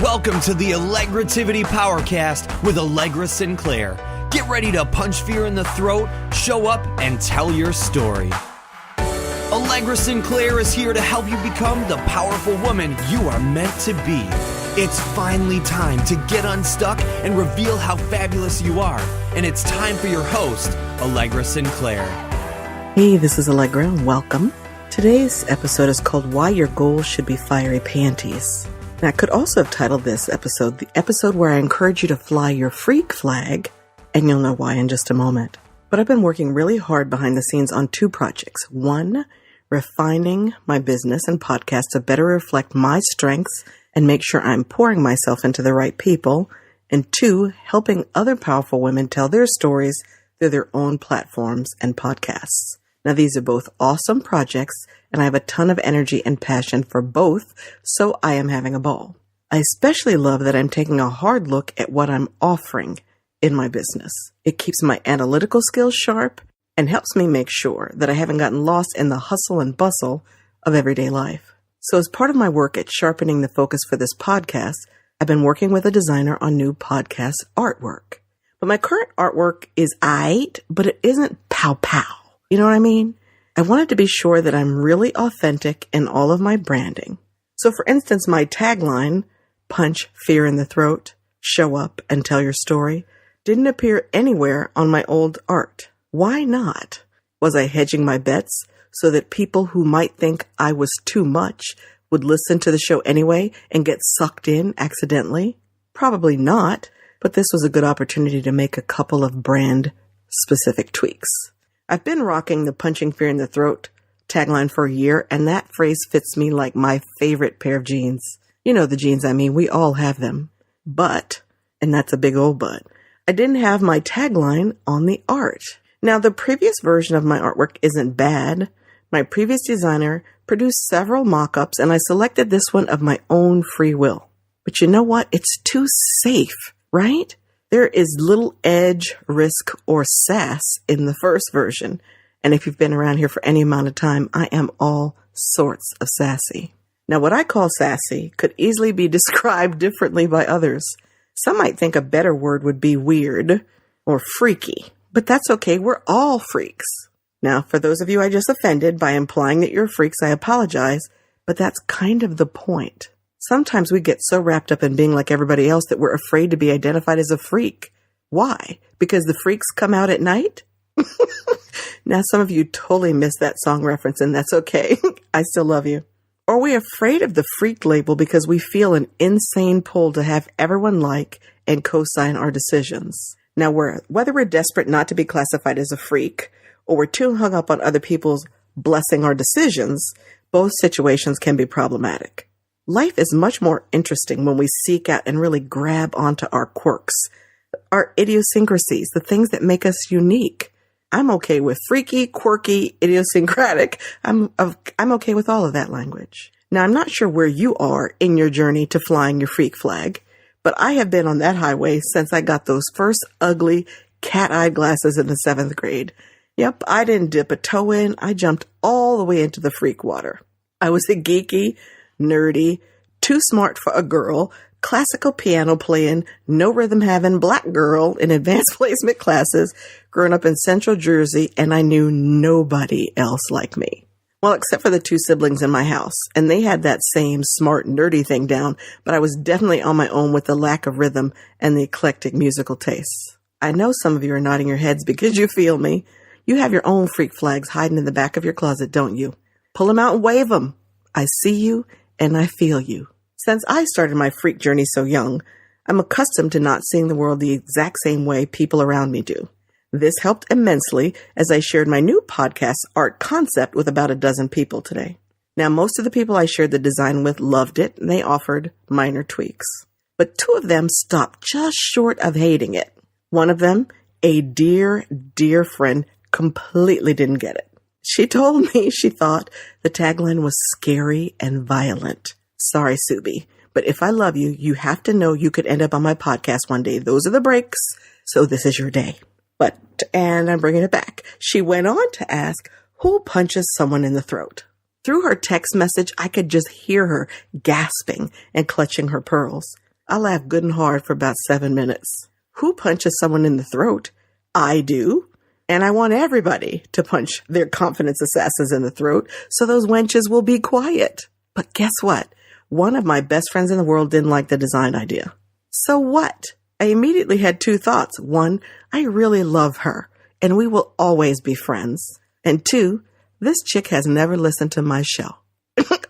Welcome to the Allegrativity Powercast with Allegra Sinclair. Get ready to punch fear in the throat, show up, and tell your story. Allegra Sinclair is here to help you become the powerful woman you are meant to be. It's finally time to get unstuck and reveal how fabulous you are. And it's time for your host, Allegra Sinclair. Hey, this is Allegra, and welcome. Today's episode is called Why Your Goals Should Be Fiery Panties. Now, I could also have titled this episode, the episode where I encourage you to fly your freak flag, and you'll know why in just a moment. But I've been working really hard behind the scenes on two projects. One, refining my business and podcast to better reflect my strengths and make sure I'm pouring myself into the right people. And two, helping other powerful women tell their stories through their own platforms and podcasts. Now, these are both awesome projects, and I have a ton of energy and passion for both, so I am having a ball. I especially love that I'm taking a hard look at what I'm offering in my business. It keeps my analytical skills sharp and helps me make sure that I haven't gotten lost in the hustle and bustle of everyday life. So as part of my work at sharpening the focus for this podcast, I've been working with a designer on new podcast artwork. But my current artwork is aight, but it isn't pow-pow. You know what I mean? I wanted to be sure that I'm really authentic in all of my branding. So for instance, my tagline, punch fear in the throat, show up and tell your story, didn't appear anywhere on my old art. Why not? Was I hedging my bets so that people who might think I was too much would listen to the show anyway and get sucked in accidentally? Probably not, but this was a good opportunity to make a couple of brand specific tweaks. I've been rocking the punching fear in the throat tagline for a year, and that phrase fits me like my favorite pair of jeans. You know the jeans I mean, we all have them. But, and that's a big old but, I didn't have my tagline on the art. Now, the previous version of my artwork isn't bad. My previous designer produced several mock-ups, and I selected this one of my own free will. But you know what? It's too safe, right? There is little edge, risk, or sass in the first version. And if you've been around here for any amount of time, I am all sorts of sassy. Now, what I call sassy could easily be described differently by others. Some might think a better word would be weird or freaky, but that's okay. We're all freaks. Now, for those of you I just offended by implying that you're freaks, I apologize, but that's kind of the point. Sometimes we get so wrapped up in being like everybody else that we're afraid to be identified as a freak. Why? Because the freaks come out at night? Now, some of you totally missed that song reference, and that's okay. I still love you. Or are we afraid of the freak label because we feel an insane pull to have everyone like and co-sign our decisions? Now, whether we're desperate not to be classified as a freak or we're too hung up on other people's blessing our decisions, both situations can be problematic. Life is much more interesting when we seek out and really grab onto our quirks, our idiosyncrasies, the things that make us unique. I'm okay with freaky, quirky, idiosyncratic. I'm okay with all of that language. Now, I'm not sure where you are in your journey to flying your freak flag, but I have been on that highway since I got those first ugly cat-eyed glasses in the 7th grade. Yep, I didn't dip a toe in. I jumped all the way into the freak water. I was a geeky, nerdy, too smart for a girl, classical piano playing, no rhythm having black girl in advanced placement classes, growing up in Central Jersey, and I knew nobody else like me. Well, except for the two siblings in my house, and they had that same smart, nerdy thing down, but I was definitely on my own with the lack of rhythm and the eclectic musical tastes. I know some of you are nodding your heads because you feel me. You have your own freak flags hiding in the back of your closet, don't you? Pull them out and wave them. I see you. And I feel you. Since I started my freak journey so young, I'm accustomed to not seeing the world the exact same way people around me do. This helped immensely as I shared my new podcast art concept with about a dozen people today. Now, most of the people I shared the design with loved it, and they offered minor tweaks. But two of them stopped just short of hating it. One of them, a dear, dear friend, completely didn't get it. She told me she thought the tagline was scary and violent. Sorry, Subi, but if I love you, you have to know you could end up on my podcast one day. Those are the breaks, so this is your day. And I'm bringing it back. She went on to ask, who punches someone in the throat? Through her text message, I could just hear her gasping and clutching her pearls. I laugh good and hard for about 7 minutes. Who punches someone in the throat? I do. And I want everybody to punch their confidence assassins in the throat so those wenches will be quiet. But guess what? One of my best friends in the world didn't like the design idea. So what? I immediately had 2 thoughts. 1, I really love her, and we will always be friends. And 2, this chick has never listened to my show.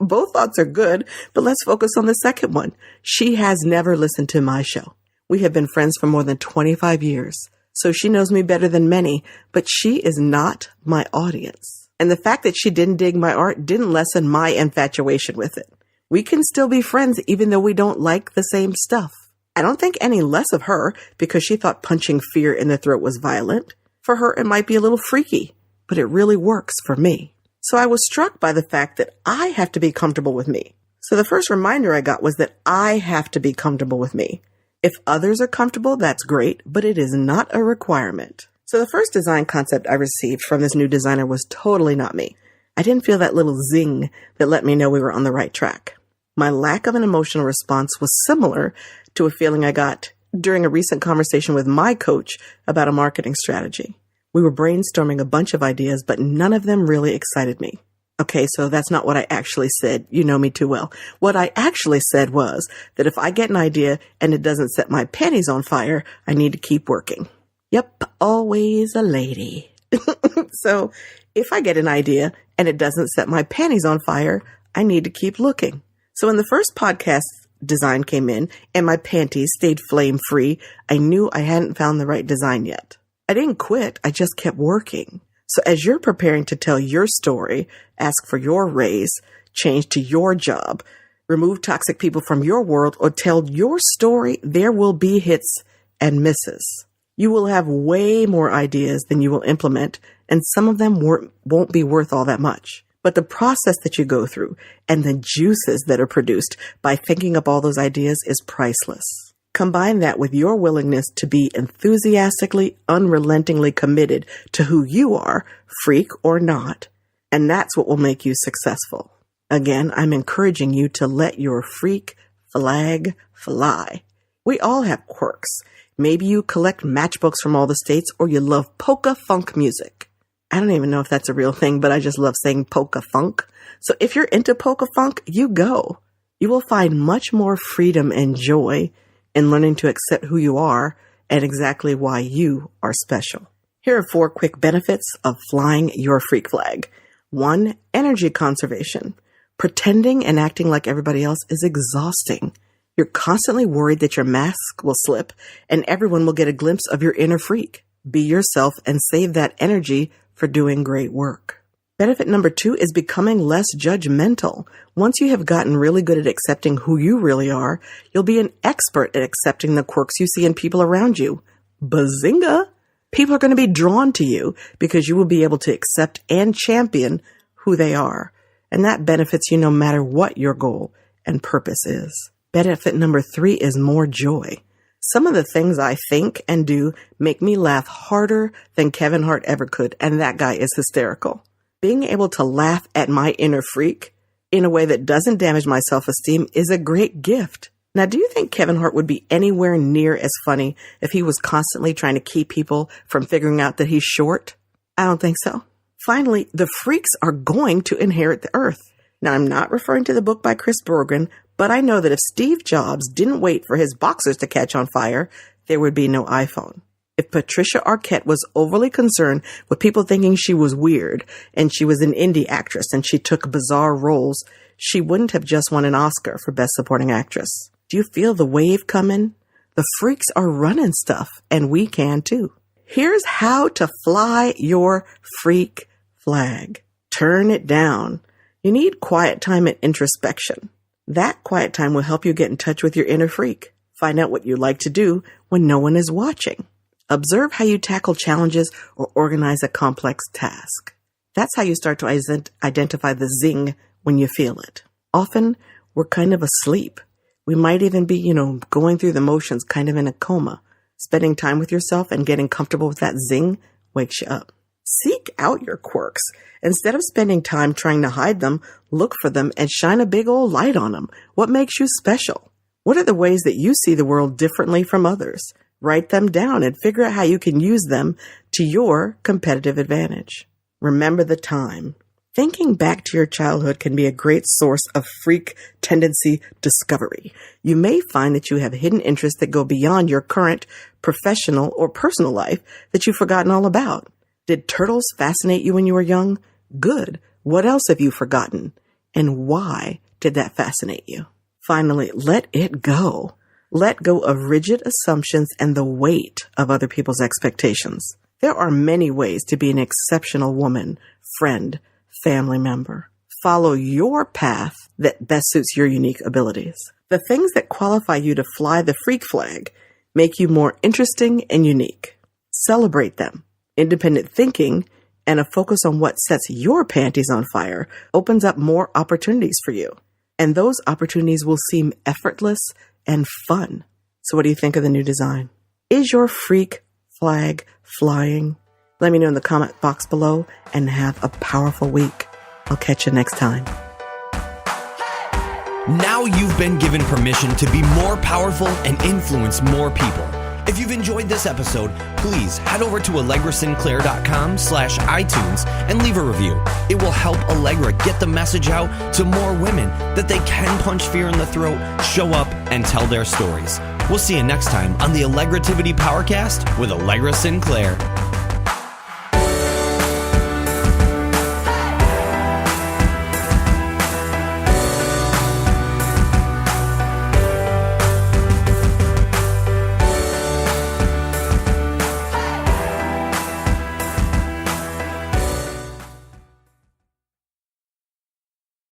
Both thoughts are good, but let's focus on the second one. She has never listened to my show. We have been friends for more than 25 years. So she knows me better than many, but she is not my audience. And the fact that she didn't dig my art didn't lessen my infatuation with it. We can still be friends even though we don't like the same stuff. I don't think any less of her because she thought punching fear in the throat was violent. For her, it might be a little freaky, but it really works for me. So I was struck by the fact that I have to be comfortable with me. So the first reminder I got was that I have to be comfortable with me. If others are comfortable, that's great, but it is not a requirement. So the first design concept I received from this new designer was totally not me. I didn't feel that little zing that let me know we were on the right track. My lack of an emotional response was similar to a feeling I got during a recent conversation with my coach about a marketing strategy. We were brainstorming a bunch of ideas, but none of them really excited me. Okay, so that's not what I actually said. You know me too well. What I actually said was that if I get an idea and it doesn't set my panties on fire, I need to keep working. Yep, always a lady. So if I get an idea and it doesn't set my panties on fire, I need to keep looking. So when the first podcast design came in and my panties stayed flame free, I knew I hadn't found the right design yet. I didn't quit. I just kept working. So as you're preparing to tell your story, ask for your raise, change to your job, remove toxic people from your world, or tell your story, there will be hits and misses. You will have way more ideas than you will implement, and some of them won't be worth all that much. But the process that you go through and the juices that are produced by thinking up all those ideas is priceless. Combine that with your willingness to be enthusiastically, unrelentingly committed to who you are, freak or not, and that's what will make you successful. Again, I'm encouraging you to let your freak flag fly. We all have quirks. Maybe you collect matchbooks from all the states, or you love polka funk music. I don't even know if that's a real thing, but I just love saying polka funk. So if you're into polka funk, you go. You will find much more freedom and joy in learning to accept who you are and exactly why you are special. Here are 4 quick benefits of flying your freak flag. 1, energy conservation. Pretending and acting like everybody else is exhausting. You're constantly worried that your mask will slip and everyone will get a glimpse of your inner freak. Be yourself and save that energy for doing great work. Benefit number 2 is becoming less judgmental. Once you have gotten really good at accepting who you really are, you'll be an expert at accepting the quirks you see in people around you. Bazinga! People are going to be drawn to you because you will be able to accept and champion who they are. And that benefits you no matter what your goal and purpose is. Benefit number 3 is more joy. Some of the things I think and do make me laugh harder than Kevin Hart ever could, and that guy is hysterical. Being able to laugh at my inner freak in a way that doesn't damage my self-esteem is a great gift. Now, do you think Kevin Hart would be anywhere near as funny if he was constantly trying to keep people from figuring out that he's short? I don't think so. Finally, the freaks are going to inherit the earth. Now, I'm not referring to the book by Chris Brogan, but I know that if Steve Jobs didn't wait for his boxers to catch on fire, there would be no iPhone. If Patricia Arquette was overly concerned with people thinking she was weird and she was an indie actress and she took bizarre roles, she wouldn't have just won an Oscar for Best Supporting Actress. Do you feel the wave coming? The freaks are running stuff, and we can too. Here's how to fly your freak flag. Turn it down. You need quiet time and introspection. That quiet time will help you get in touch with your inner freak. Find out what you like to do when no one is watching. Observe how you tackle challenges or organize a complex task. That's how you start to identify the zing when you feel it. Often, we're kind of asleep. We might even be, going through the motions, kind of in a coma. Spending time with yourself and getting comfortable with that zing wakes you up. Seek out your quirks. Instead of spending time trying to hide them, look for them and shine a big old light on them. What makes you special? What are the ways that you see the world differently from others? Write them down and figure out how you can use them to your competitive advantage. Remember the time. Thinking back to your childhood can be a great source of freak tendency discovery. You may find that you have hidden interests that go beyond your current professional or personal life that you've forgotten all about. Did turtles fascinate you when you were young? Good. What else have you forgotten? And why did that fascinate you? Finally, let it go. Let go of rigid assumptions and the weight of other people's expectations. There are many ways to be an exceptional woman, friend, family member. Follow your path that best suits your unique abilities. The things that qualify you to fly the freak flag make you more interesting and unique. Celebrate them. Independent thinking and a focus on what sets your panties on fire opens up more opportunities for you. And those opportunities will seem effortless and fun. So what do you think of the new design? Is your freak flag flying? Let me know in the comment box below and have a powerful week. I'll catch you next time. Now you've been given permission to be more powerful and influence more people. If you've enjoyed this episode, please head over to allegrasinclair.com/iTunes and leave a review. It will help Allegra get the message out to more women that they can punch fear in the throat, show up, and tell their stories. We'll see you next time on the Allegrativity Powercast with Allegra Sinclair.